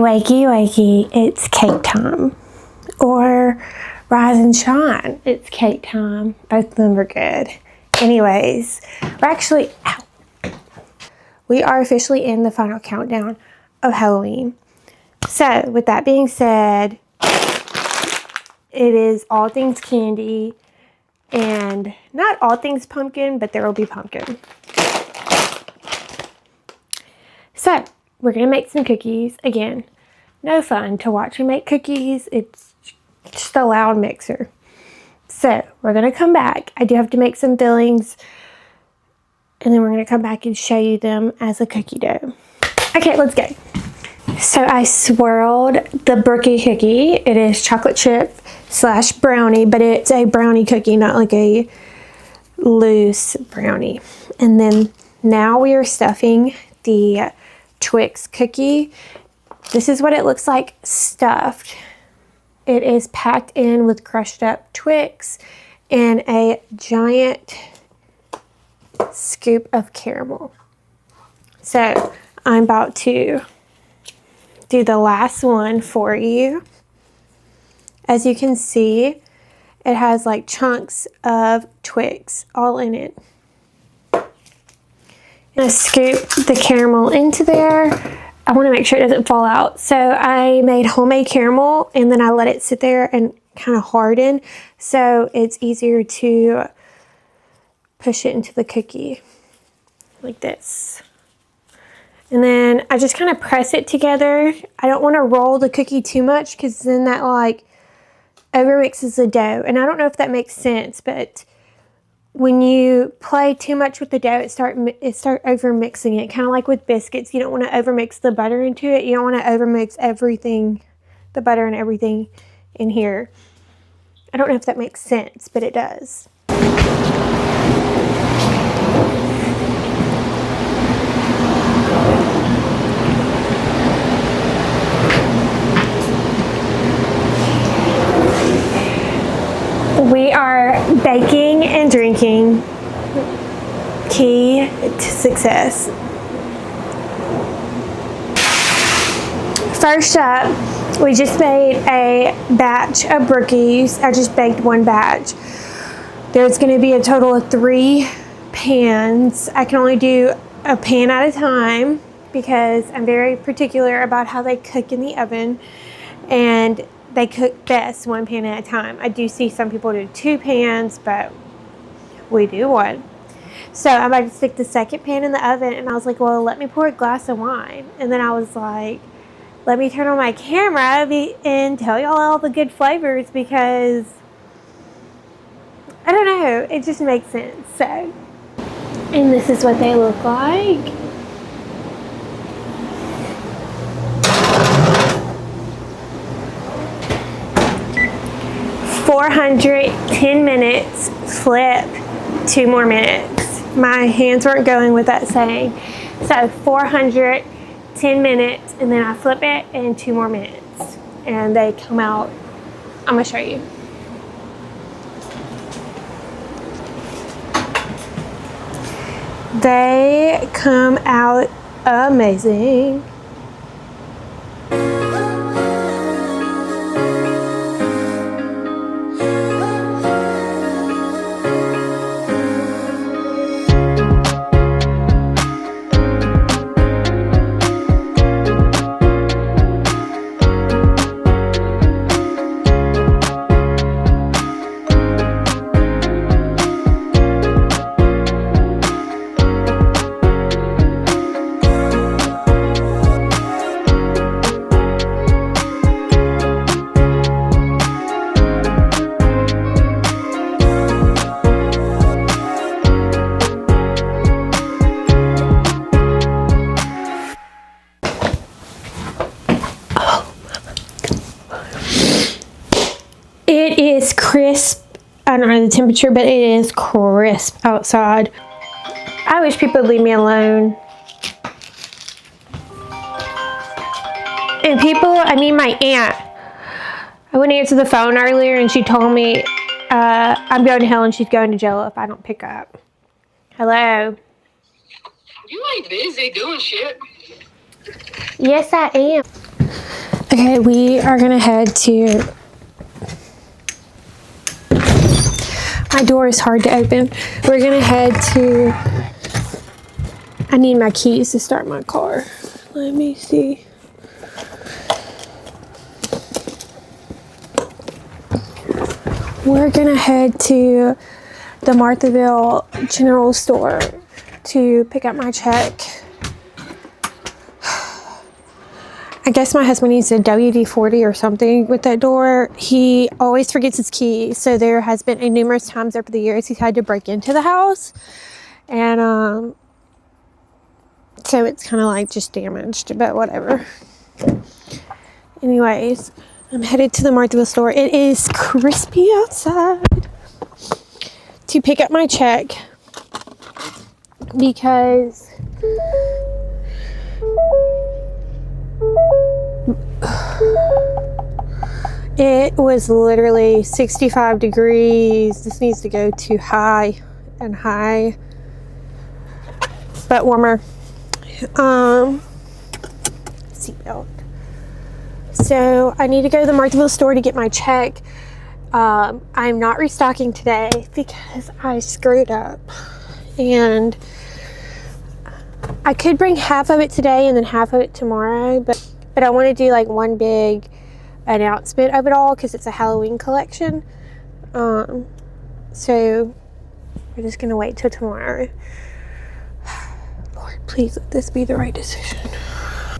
Wakey, wakey, it's cake time. Or rise and shine, it's cake time. Both of them are good. Anyways, we are officially in the final countdown of Halloween. So, with that being said, it is all things candy and not all things pumpkin, but there will be pumpkin. So, we're going to make some cookies. Again, no fun to watch me make cookies. It's just a loud mixer. So, we're going to come back. I do have to make some fillings. And then we're going to come back and show you them as a cookie dough. Okay, let's go. So, I swirled the Brookie cookie. It is chocolate chip / brownie, but it's a brownie cookie, not like a loose brownie. And then now we are stuffing the Twix cookie. This is what it looks like stuffed. It is packed in with crushed up Twix and a giant scoop of caramel. So I'm about to do the last one for you. As you can see, it has like chunks of Twix all in it. I'm going to scoop the caramel into there. I want to make sure it doesn't fall out. So I made homemade caramel and then I let it sit there and kind of harden. So it's easier to push it into the cookie like this. And then I just kind of press it together. I don't want to roll the cookie too much because then that like overmixes the dough. And I don't know if that makes sense, but when you play too much with the dough, it start overmixing it. Kind of like with biscuits, you don't want to overmix the butter into it. You don't want to overmix everything, the butter and everything in here. I don't know if that makes sense, but it does. We are baking and drinking. Key to success. First up, we just made a batch of brookies. I just baked one batch. There's going to be a total of 3 pans. I can only do a pan at a time because I'm very particular about how they cook in the oven. And they cook best 1 pan at a time. I do see some people do 2 pans, but we do 1. So I'm about to stick the second pan in the oven, and I was like, well, let me pour a glass of wine. And then I was like, let me turn on my camera and tell y'all all the good flavors because, I don't know, it just makes sense. So, and this is what they look like. $410 minutes, flip 2 more minutes. My hands weren't going with that saying. So 410 minutes and then I flip it in 2 more minutes. And they come out, I'm gonna show you. They come out amazing. It is crisp. I don't know the temperature, but it is crisp outside. I wish people would leave me alone. And people, I mean my aunt. I wouldn't answer the phone earlier and she told me I'm going to hell and she's going to jail if I don't pick up. Hello? You ain't busy doing shit. Yes, I am. Okay, we are gonna head to, my door is hard to open. We're gonna head to, I need my keys to start my car. Let me see. We're gonna head to the Marthaville General Store to pick up my check. I guess my husband needs a WD-40 or something with that door. He always forgets his key, so there has been numerous times over the years he's had to break into the house, and so it's kind of like just damaged, but whatever. Anyways, I'm headed to the Marthaville store. It is crispy outside to pick up my check because it was literally 65 degrees. This needs to go to high and high, but warmer. Seatbelt. So I need to go to the Marthaville store to get my check. I'm not restocking today because I screwed up, and I could bring half of it today and then half of it tomorrow, but I want to do like one big announcement of it all because it's a Halloween collection. So we're just gonna wait till tomorrow. Lord, please let this be the right decision.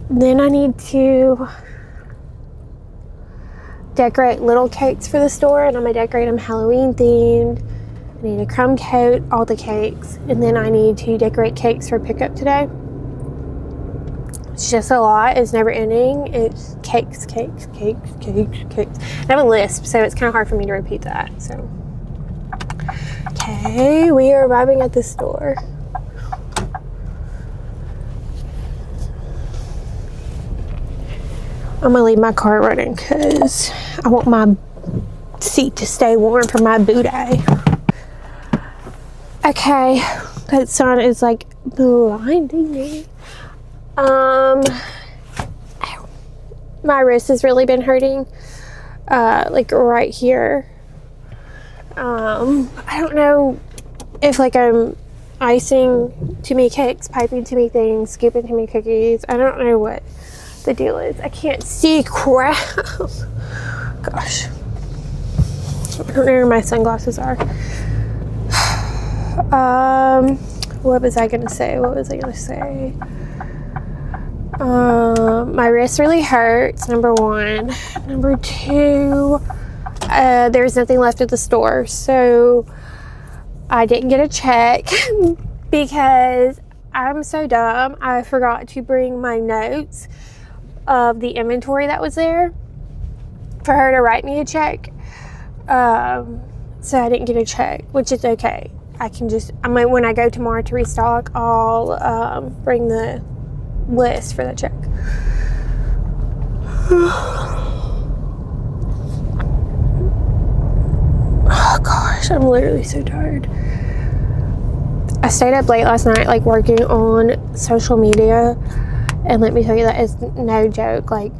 Then I need to decorate little cakes for the store, and I'm gonna decorate them Halloween themed. I need to crumb coat all the cakes, and then I need to decorate cakes for pickup today. It's just a lot. It's never ending. It's cakes. I have a lisp, so it's kind of hard for me to repeat that. So, okay, we are arriving at the store. I'm gonna leave my car running because I want my seat to stay warm for my booty. Okay, that sun is like blinding me. My wrist has really been hurting, like right here. I don't know if like I'm icing too many cakes, piping too many things, scooping too many cookies. I don't know what the deal is. I can't see crap. Gosh. I don't know where my sunglasses are. What was I gonna say? My wrist really hurts, number one. Number two, there's nothing left at the store, so I didn't get a check because I'm so dumb. I forgot to bring my notes of the inventory that was there for her to write me a check. So I didn't get a check, which is okay. When I go tomorrow to restock, I'll bring the list for the check. Oh gosh, I'm literally so tired. I stayed up late last night, like working on social media, and let me tell you, that is no joke. Like,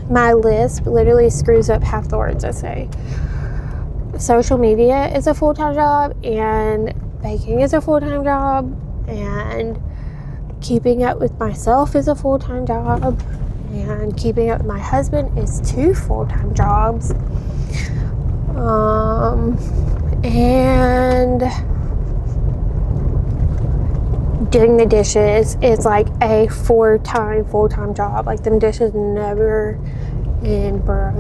my lisp literally screws up half the words I say. Social media is a full-time job, and baking is a full-time job, and keeping up with myself is a full-time job, and keeping up with my husband is 2 full-time jobs. And doing the dishes is like a full-time job. Like, them dishes never end, bro.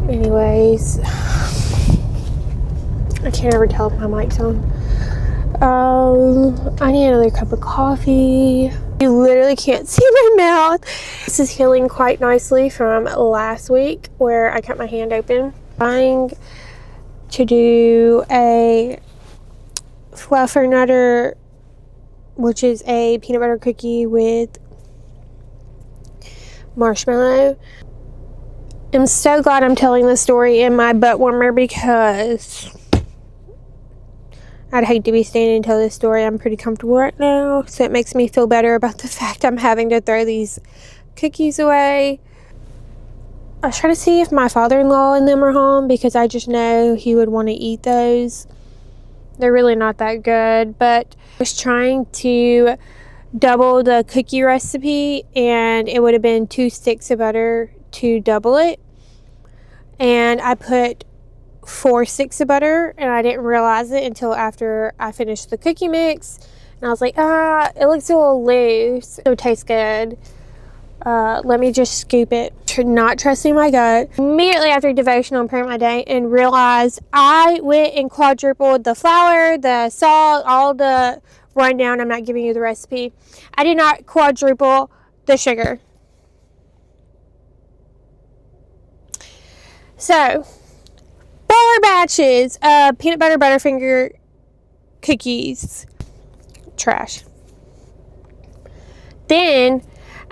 Anyways, I can't ever tell if my mic's on. I need another cup of coffee. You literally can't see my mouth. This is healing quite nicely from last week where I cut my hand open. Trying to do a Fluffernutter, which is a peanut butter cookie with marshmallow. I'm so glad I'm telling this story in my butt warmer because I'd hate to be standing and tell this story. I'm pretty comfortable right now, so it makes me feel better about the fact I'm having to throw these cookies away. I was trying to see if my father-in-law and them are home because I just know he would want to eat those. They're really not that good, but I was trying to double the cookie recipe, and it would have been 2 sticks of butter to double it. And I put 4 sticks of butter, and I didn't realize it until after I finished the cookie mix. And I was like, it looks a little loose. It tastes good. Let me just scoop it. Not trusting my gut. Immediately after devotional and prayer my day, and realized I went and quadrupled the flour, the salt, all the rundown. I'm not giving you the recipe. I did not quadruple the sugar. So 4 batches of peanut butter Butterfinger cookies. Trash. Then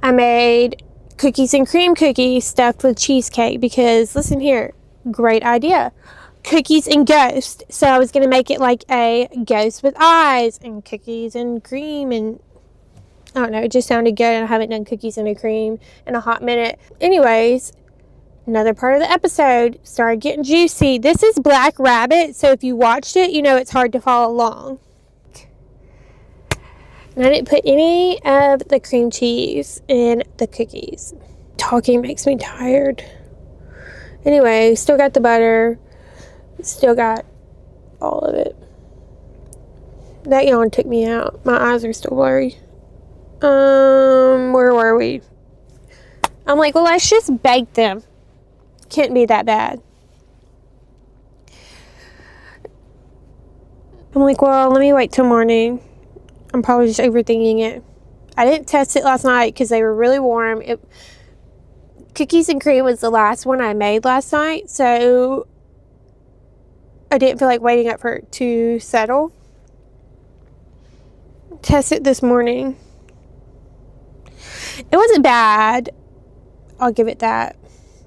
I made cookies and cream cookies stuffed with cheesecake because, listen here, great idea. Cookies and ghost. So I was going to make it like a ghost with eyes and cookies and cream, and I don't know, it just sounded good, and I haven't done cookies and a cream in a hot minute. Anyways, another part of the episode started getting juicy. This is Black Rabbit, so if you watched it, you know it's hard to follow along. And I didn't put any of the cream cheese in the cookies. Talking makes me tired. Anyway, still got the butter. Still got all of it. That yawn took me out. My eyes are still blurry. Where were we? I'm like, well, let's just bake them. Can't be that bad. I'm like, well, let me wait till morning. I'm probably just overthinking it. I didn't test it last night because they were really warm. Cookies and cream was the last one I made last night, so I didn't feel like waiting up for it to settle. Test it this morning. It wasn't bad. I'll give it that.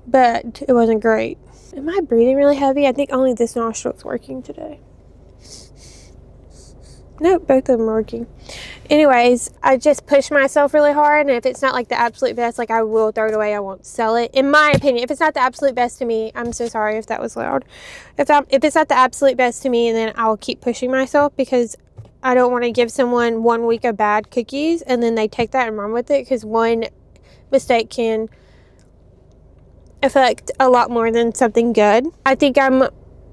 But it wasn't great. Am I breathing really heavy? I think only this nostril is working today. Nope, both of them are working. Anyways, I just pushed myself really hard, and if it's not like the absolute best, like, I will throw it away. I won't sell it. In my opinion, if it's not the absolute best to me, I'm so sorry if that was loud. If it's not the absolute best to me, then I will keep pushing myself, because I don't want to give someone 1 week of bad cookies and then they take that and run with it, because one mistake can affect a lot more than something good. I think I'm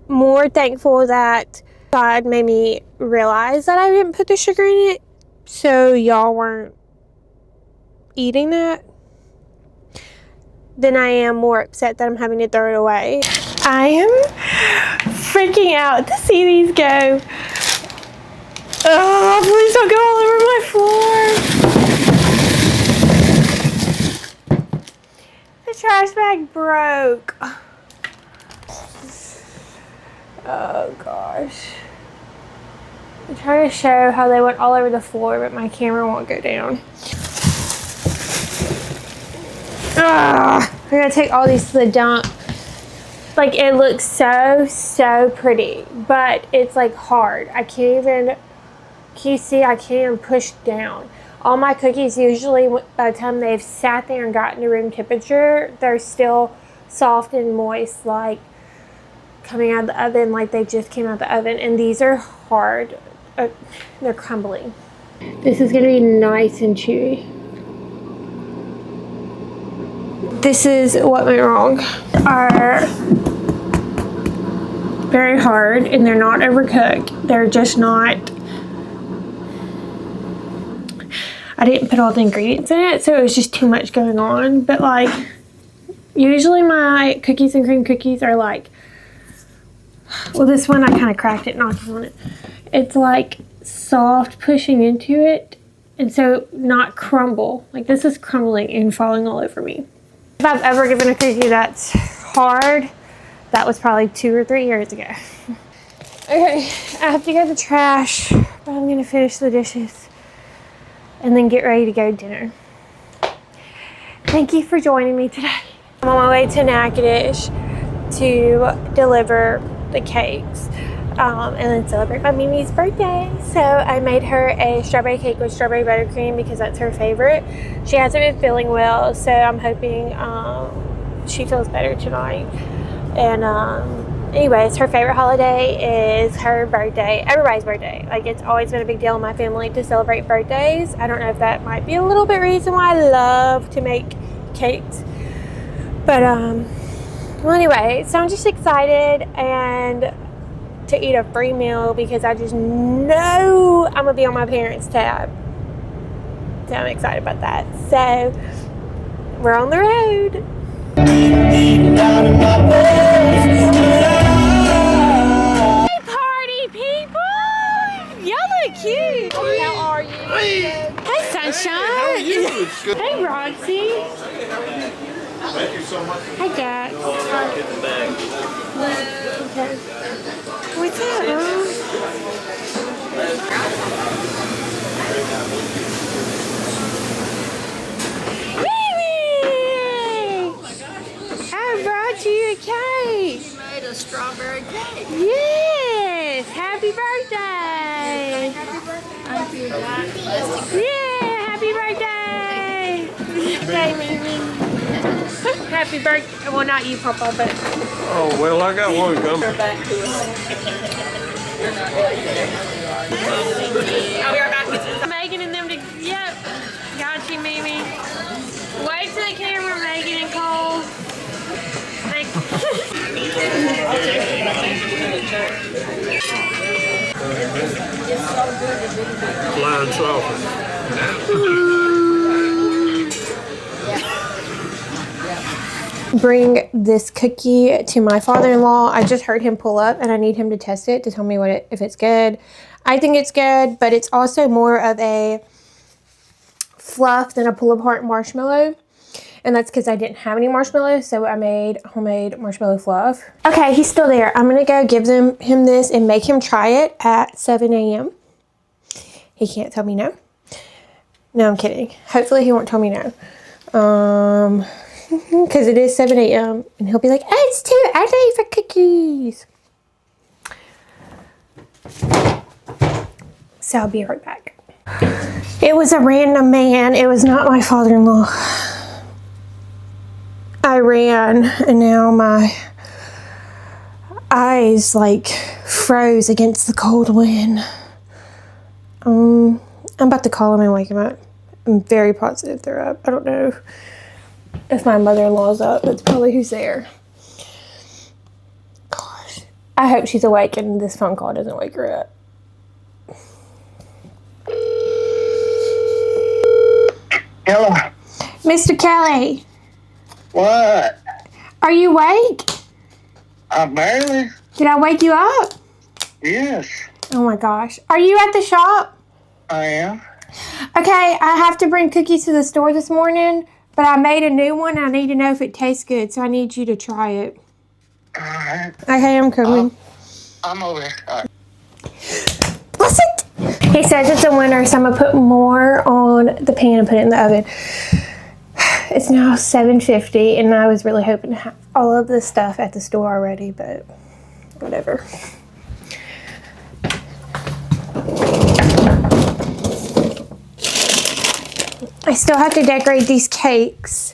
more thankful that God made me realize that I didn't put the sugar in it, so y'all weren't eating that, then I am more upset that I'm having to throw it away. I am freaking out to see these go. Oh, please don't go all over my floor. The trash bag broke. Oh gosh. I'm trying to show how they went all over the floor, but my camera won't go down. I gotta take all these to the dump. Like, it looks so pretty, but it's like hard. I can't even, can you see, I can't even push down. All my cookies, usually by the time they've sat there and gotten to room temperature, they're still soft and moist, like coming out of the oven, like they just came out of the oven. And these are hard. They're crumbling. This is gonna be nice and chewy. This is what went wrong. Are very hard, and they're not overcooked. They're just not. I didn't put all the ingredients in it, so it was just too much going on. But like, usually my cookies and cream cookies are like, well, this one I kind of cracked it, knocked on it. It's like soft pushing into it, and so not crumble. Like, this is crumbling and falling all over me. If I've ever given a cookie that's hard, that was probably 2 or 3 years ago. Okay, I have to go to the trash, but I'm gonna finish the dishes and then get ready to go to dinner. Thank you for joining me today. I'm on my way to Natchitoches to deliver the cakes. and then celebrate my Mimi's birthday. So I made her a strawberry cake with strawberry buttercream because that's her favorite. She hasn't been feeling well, so I'm hoping she feels better tonight. And anyways, her favorite holiday is her birthday, everybody's birthday. Like, it's always been a big deal in my family to celebrate birthdays. I don't know if that might be a little bit reason why I love to make cakes. But well, anyway, so I'm just excited and to eat a free meal because I just know I'm gonna be on my parents' tab. So I'm excited about that. So we're on the road. Hey, party people! Y'all look cute. How are you? Hey, Sunshine. How are you? Hey, Roxy. Thank you so much. Hey, Jack. Get the bag. Okay. What's up, Mom? Mimi! I brought you a cake. You made a strawberry cake. Yes! Happy birthday! Thank you, Jack. Yeah! Happy birthday! Birthday, Mimi. Happy birthday. Well, not you, Papa, but... Oh, well, I got one coming. Back to us. I'll be right back. Megan and them to... Yep. Got you, Mimi. Wave to the camera, Megan and Cole. Flying saucer. Bring this cookie to my father-in-law. I just heard him pull up and I need him to test it to tell me if it's good. I think it's good, but it's also more of a fluff than a pull-apart marshmallow. And that's because I didn't have any marshmallows, so I made homemade marshmallow fluff. Okay, he's still there. I'm gonna go give him this and make him try it at 7 a.m. He can't tell me no. No, I'm kidding. Hopefully he won't tell me no. Because it is 7 a.m. and he'll be like, oh, it's too early for cookies. So I'll be right back. It was a random man. It was not my father-in-law. I ran and now my eyes like froze against the cold wind. I'm about to call him and wake him up. I'm very positive they're up. I don't know if my mother-in-law's up. That's probably who's there. Gosh. I hope she's awake and this phone call doesn't wake her up. Hello. Mr. Kelly, What? are you awake? Barely. Did I wake you up? Yes, Oh my gosh. Are you at the shop? I am. Okay, I have to bring cookies to the store this morning, but I made a new one. I need to know if it tastes good, so I need you to try it. All right. Okay, I'm coming. I'm over here. All right. Listen! He says it's a winner, so I'm going to put more on the pan and put it in the oven. It's now 7:50, and I was really hoping to have all of this stuff at the store already, but whatever. I still have to decorate these cakes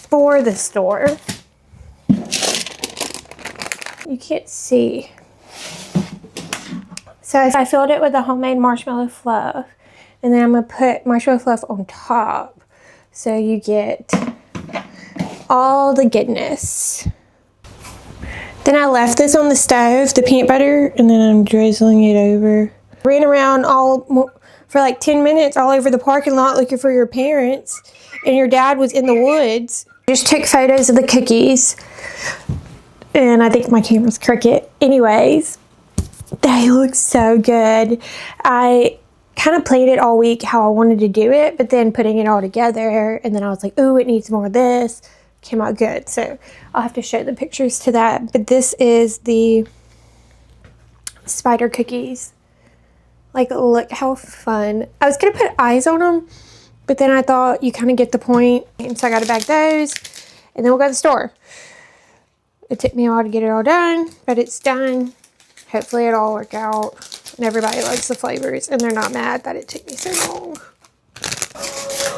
for the store. You can't see. So I filled it with a homemade marshmallow fluff, and then I'm gonna put marshmallow fluff on top so you get all the goodness. Then I left this on the stove, the peanut butter, and then I'm drizzling it over. Ran around for like 10 minutes all over the parking lot looking for your parents, and your dad was in the woods. Just took photos of the cookies, and I think my camera's crooked. Anyways, they look so good. I kind of planned it all week how I wanted to do it, but then putting it all together, and then I was like, ooh, it needs more of this. Came out good. So I'll have to show the pictures to that. But this is the spider cookies. Like, look how fun. I was going to put eyes on them, but then I thought you kind of get the point. And so I got to bag those, and then we'll go to the store. It took me a while to get it all done, but it's done. Hopefully it'll all work out. And everybody loves the flavors, and they're not mad that it took me so long.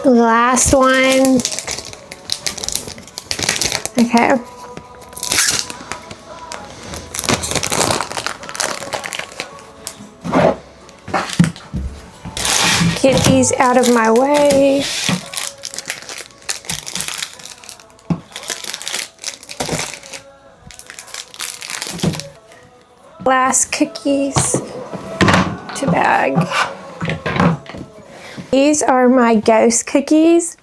The last one. Okay. Get these out of my way. Last cookies to bag. These are my ghost cookies.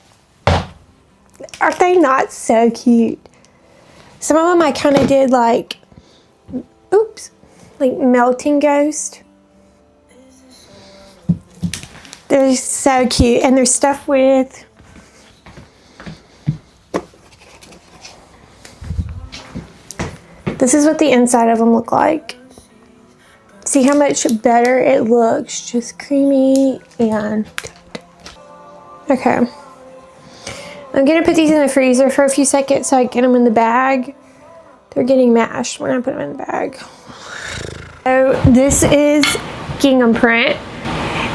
Aren't they not so cute? Some of them I kind of did like, oops, like melting ghost. They're so cute, and they're stuffed with this is what the inside of them look like. See how much better it looks, just creamy and okay. I'm gonna put these in the freezer for a few seconds so I get them in the bag. They're getting mashed when I put them in the bag. So this is gingham print.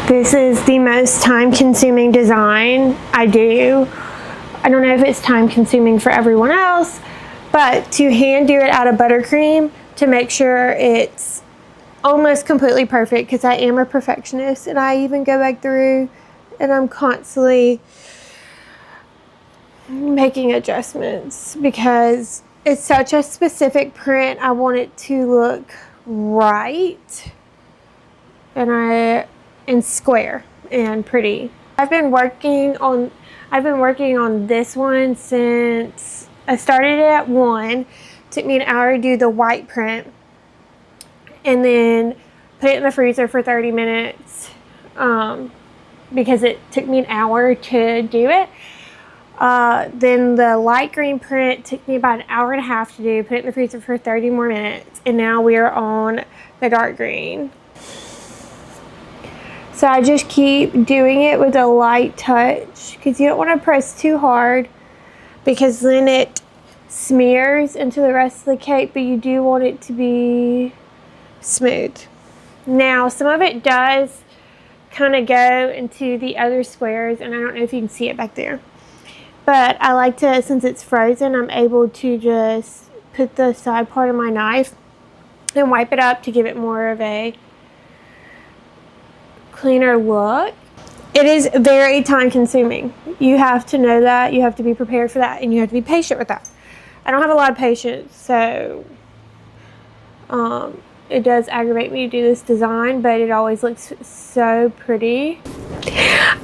This is the most time-consuming design I do. I don't know if it's time-consuming for everyone else, but to hand do it out of buttercream to make sure it's almost completely perfect, because I am a perfectionist and I even go back through and I'm constantly making adjustments because it's such a specific print. I want it to look right and square and pretty. I've been working on this one since I started it at 1. It took me an hour to do the white print and then put it in the freezer for 30 minutes because it took me an hour to do it. Then the light green print took me about an hour and a half to do, put it in the freezer for 30 more minutes, and now we are on the dark green. So I just keep doing it with a light touch because you don't want to press too hard because then it smears into the rest of the cake, but you do want it to be smooth. Now some of it does kind of go into the other squares, and I don't know if you can see it back there, but I like to, since it's frozen, I'm able to just put the side part of my knife and wipe it up to give it more of a cleaner look. It is very time consuming. You have to know that, you have to be prepared for that, and you have to be patient with that. I don't have a lot of patience, so it does aggravate me to do this design, but it always looks so pretty.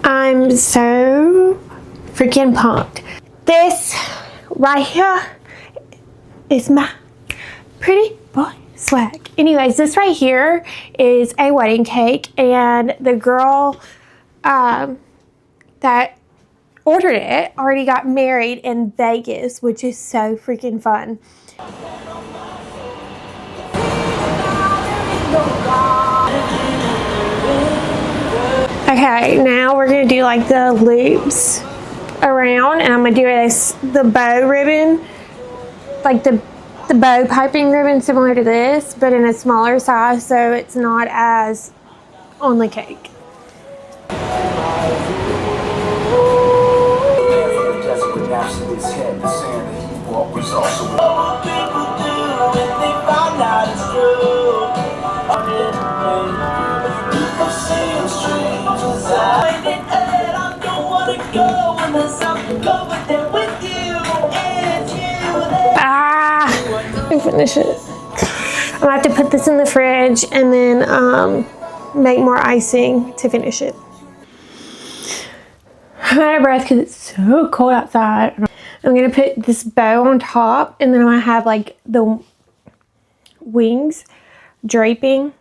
I'm so freaking pumped. This right here is my pretty boy swag. Anyways, this right here is a wedding cake, and the girl that ordered it already got married in Vegas, which is so freaking fun. Okay, now we're gonna do like the loops around, and I'm gonna do the bow ribbon, like the bow piping ribbon, similar to this, but in a smaller size, so it's not as on the cake. Finish it. I'm gonna have to put this in the fridge and then make more icing to finish it. I'm out of breath because it's so cold outside. I'm gonna put this bow on top, and then I'm gonna have like the wings draping.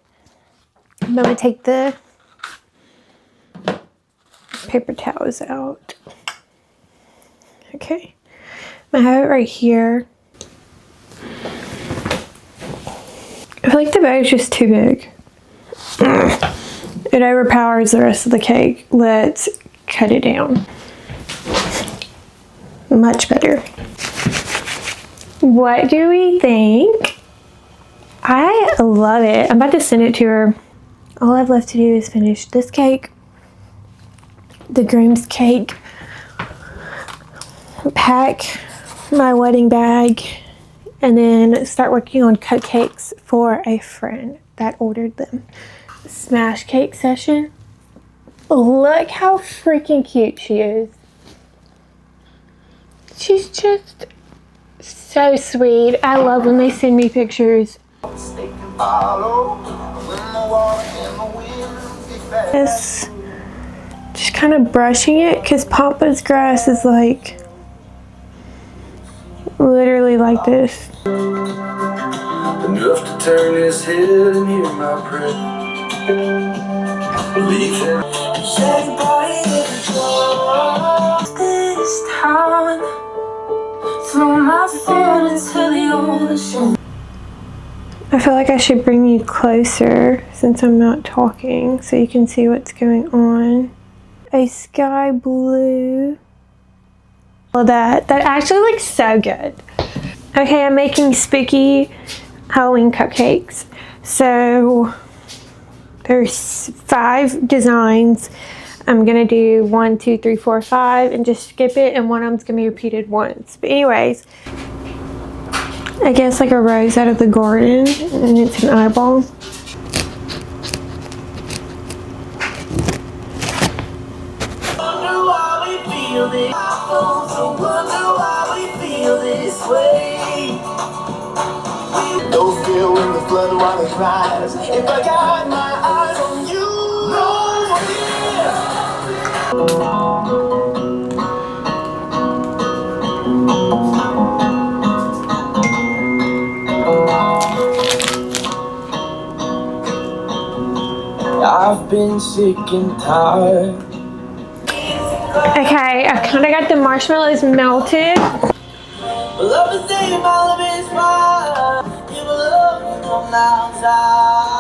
I'm gonna take the paper towels out. Okay, I'm gonna have it right here. I feel like the bow is just too big. It overpowers the rest of the cake. Let's cut it down. Much better. What do we think? I love it. I'm about to send it to her. All I've left to do is finish this cake, the groom's cake, pack my wedding bag, and then start working on cupcakes for a friend that ordered them. Smash cake session. Look how freaking cute she is. She's just so sweet. I love when they send me pictures. Just kind of brushing it because Papa's grass is like literally like this. Enough to turn his head and hear my prayer. This time, throw my feelings to the ocean. I feel like I should bring you closer since I'm not talking so you can see what's going on. A sky blue. Well, that actually looks so good. Okay, I'm making spooky Halloween cupcakes. So there's 5 designs. I'm gonna do 1, 2, 3, 4, 5 and just skip it, and one of them's gonna be repeated once. But anyways, I guess like a rose out of the garden, and it's an eyeball. No fear when the flood waters rise. If I got my eyes on you, I've been sick and tired. Okay, I kind of got the marshmallows melted. Love is deep, my love is mine. You love me from outside.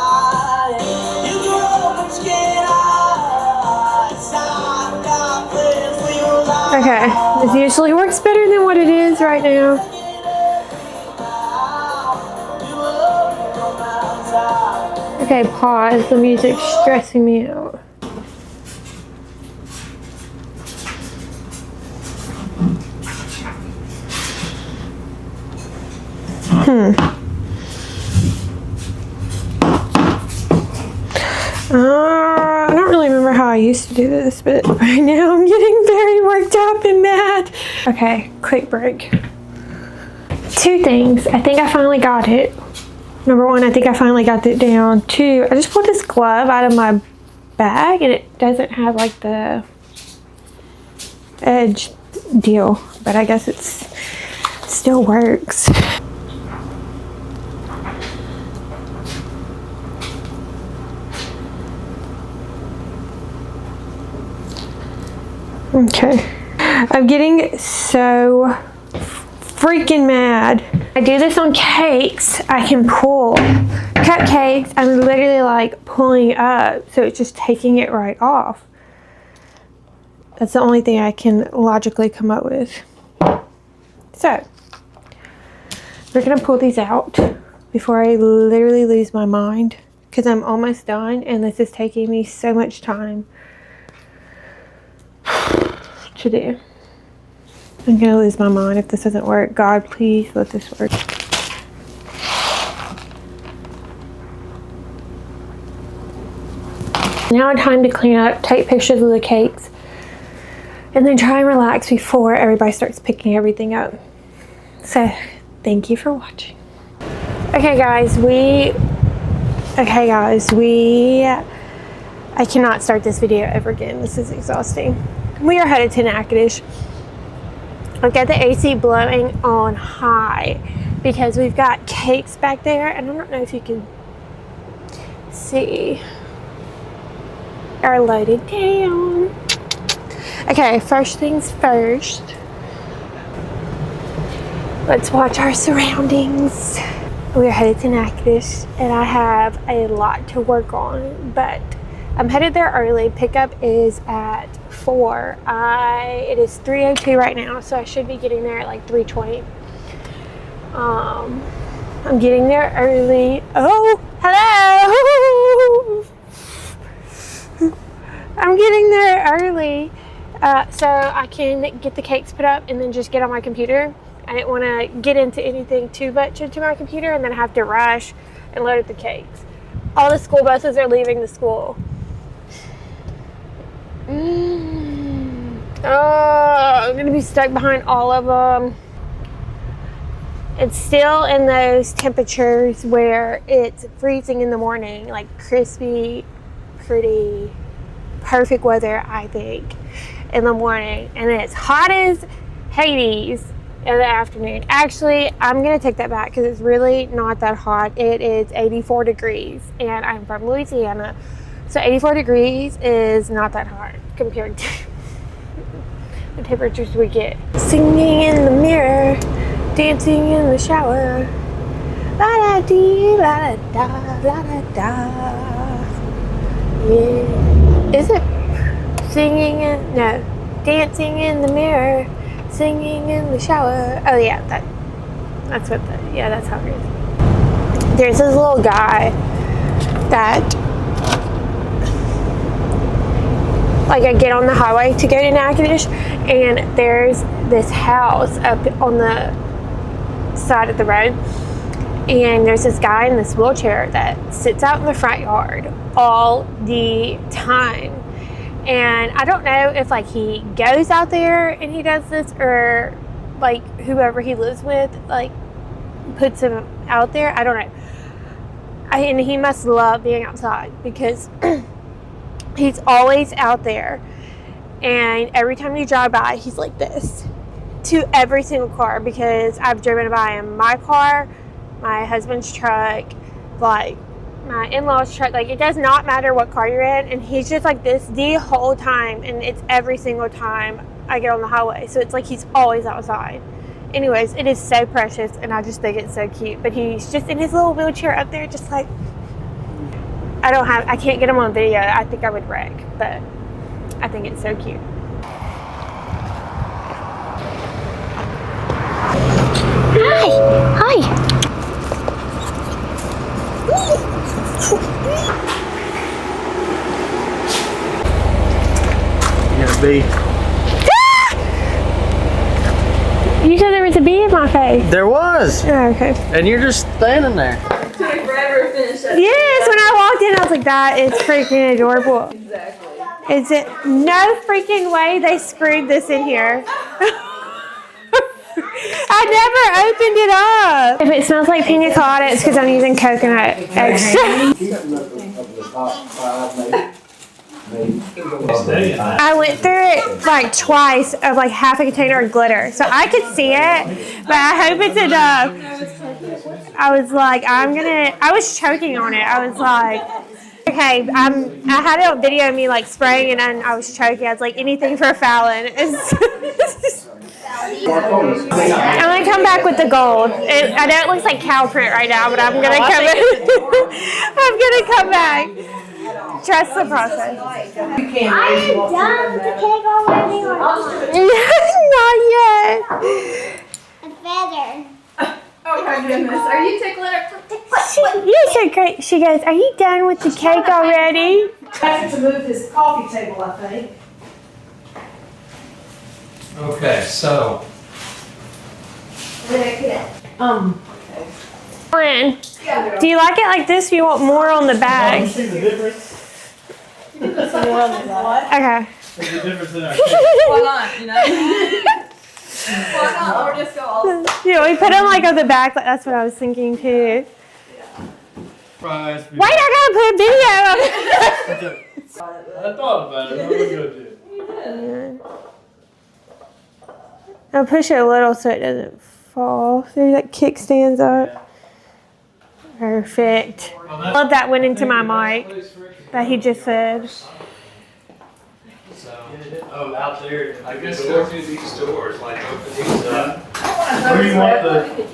You grow up and scared eyes. I've got plans for your life. Okay, this usually works better than what it is right now. You love me from outside. Okay, pause. The music's stressing me out. I don't really remember how I used to do this, but right now I'm getting very worked up and mad. Okay, quick break. 2 things. I think I finally got it. Number 1, I think I finally got it down. 2, I just pulled this glove out of my bag and it doesn't have like the edge deal, but I guess it still works. Okay, I'm getting so freaking mad. I do this on cakes. I can pull cupcakes. I'm literally like pulling up, so it's just taking it right off. That's the only thing I can logically come up with. So we're gonna pull these out before I literally lose my mind, because I'm almost done and this is taking me so much time to do. I'm gonna lose my mind if this doesn't work. God, please let this work. Now time to clean up, take pictures of the cakes, and then try and relax before everybody starts picking everything up. So, thank you for watching. Okay guys, I cannot start this video ever again. This is exhausting. We are headed to Natchitoches. I've got the AC blowing on high because we've got cakes back there, and I don't know if you can see. Are loaded down. Okay, first things first. Let's watch our surroundings. We're headed to Natchitoches, and I have a lot to work on, but I'm headed there early. Pickup is at 4. It is 3:02 right now, so I should be getting there at like 3:20. I'm getting there early. Oh, hello. I'm getting there early so I can get the cakes put up and then just get on my computer. I didn't want to get into anything too much into my computer and then have to rush and load up the cakes. All the school buses are leaving the school. Oh, I'm gonna be stuck behind all of them. It's still in those temperatures where it's freezing in the morning, like crispy, pretty, perfect weather, I think, in the morning. And it's hot as Hades in the afternoon. Actually, I'm gonna take that back because it's really not that hot. It is 84 degrees and I'm from Louisiana. So 84 degrees is not that hot compared to the temperatures we get. Singing in the mirror, dancing in the shower. La da dee, la da da, la da da. Yeah. Is it singing in, no, dancing in the mirror, singing in the shower. Oh yeah, that's what that's how it is. There's this little guy that, like, I get on the highway to go to Natchitoches, and there's this house up on the side of the road, and there's this guy in this wheelchair that sits out in the front yard all the time. And I don't know if, like, he goes out there and he does this, or like whoever he lives with, like, puts him out there. I don't know. And he must love being outside because he's always out there, and every time you drive by, he's like this to every single car, because I've driven by in my car, my husband's truck, like my in-laws' truck. Like, it does not matter what car you're in, and he's just like this the whole time, and it's every single time I get on the highway. So it's like he's always outside. Anyways, it is so precious, and I just think it's so cute. But he's just in his little wheelchair up there, just like, I can't get him on video. I think I would wreck, but I think it's so cute. Hi. You got a bee. You said there was a bee in my face. There was. Oh, okay. And you're just standing there. Forever finish that. Yes, when I walked in, I was like, that is freaking adorable. Exactly. Is it? No freaking way they screwed this in here. I never opened it up. If it smells like pina colada, it's because I'm using coconut extra. I went through it like twice of like half a container of glitter, so I could see it, but I hope it's enough. I was like, I was choking on it. I was like, okay, I had it on video of me like spraying, and then I was choking. I was like, anything for Fallon. I'm gonna come back with the gold. I know it looks like cow print right now, but I'm gonna come back. I'm gonna come back. Trust the process. Are you done with the cake already or not? Not yet. A feather. Oh my goodness. Are you tickling her? You're so great. She goes, are you done with the cake already? Has to move his coffee table, I think. Okay, so Lynn, do you like it like this? Or you want more on the bag? See the difference? Okay. The difference in our Why not? You know? Why not? Or just go all. Yeah, we put them like on the back. That's what I was thinking too. fries. Wait, I gotta put a video up. I thought about it. What was I gonna do? I'll push it a little so it doesn't fall. See, that kickstands up. Perfect. I love that went into my mic that he just said. oh, out there. I guess go through these doors, like open these up. Where do you want the